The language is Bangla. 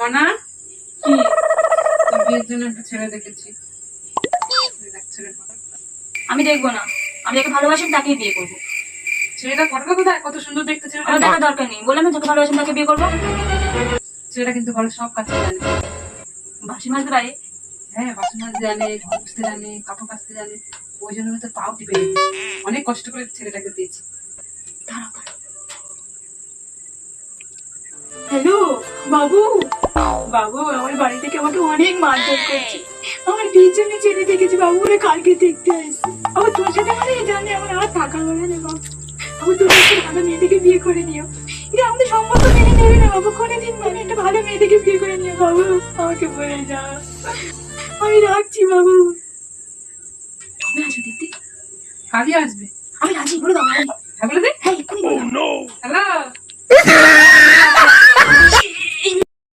কনা তোর বিয়ের জন্য একটা ছেলে দেখেছি। আমি দেখবো না, আমি যাকে ভালোবাসি তাকে বিয়ে করবো। ছেলেটা ফটোটা কোথায়? কত সুন্দর দেখতে আমার ছেলেটা। দেখার দরকার নেই, বললাম না যাকে ভালোবাসি তাকে বিয়ে করবো। ছেলেটা কিন্তু ঘরে সব কাজ জানে। বাসি মাজতে পারে। হ্যাঁ, বাসন মাজতে জানে, ঘর মুছতে জানে, কাপড় কাচতে জানে। ওই জন্য তো পাও টিপে গেছে। অনেক কষ্ট করে ছেলেটাকে দিয়েছি। হ্যালো বাবু, বাবু আমার বাড়ি থেকে আমাকে অনেক মারধর করছে। আমার পিছনে ছেলে দেখেছি বাবু, ওরা কালকে দেখতে আসছে। আবার তোর সাথে মানে জানে আমার আর থাকা হবে না বাবু। বাবু তুমি একটা ভালো মেয়ে থেকে বিয়ে করে নিও। এটা আমাদের সম্পর্ক মেনে নেবে না বাবু, কোনোদিন মানে একটা ভালো মেয়ে থেকে বিয়ে করে নিও বাবু, আমাকে বলে যা। আমি রাখছি বাবু। কবে আসবে দেখতে? কালই আসবে। আমি রাজি, বলে দাও। হ্যাঁ বলে দে। হ্যাঁ এক্ষুনি বলে দাও। হ্যালো